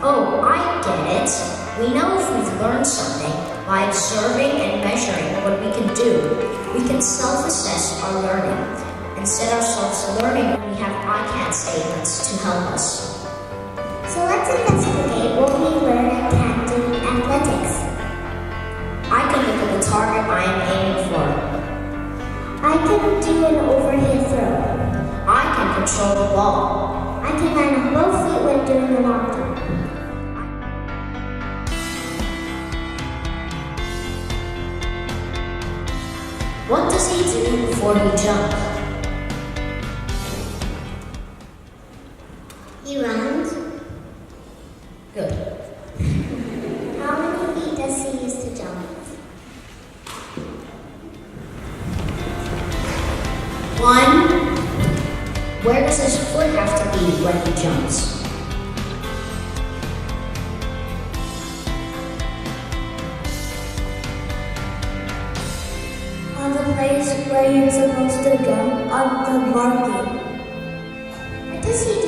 Oh, I get it. We know if we've learned something by observing and measuring what we can do. We can self-assess our learning and set ourselves a learning when we have I can't statements to help us. So let's investigate what we learn and can do in athletics. I can look at the target I am aiming for. I can do an overhead throw. I can control the ball. I can land on both feet when doing a knockdown. What does he do before he jumps? He runs. Good. How many feet does he use to jump? 1. Where does his foot have to be when he jumps? On the place where you're supposed to go, on the marking. What does he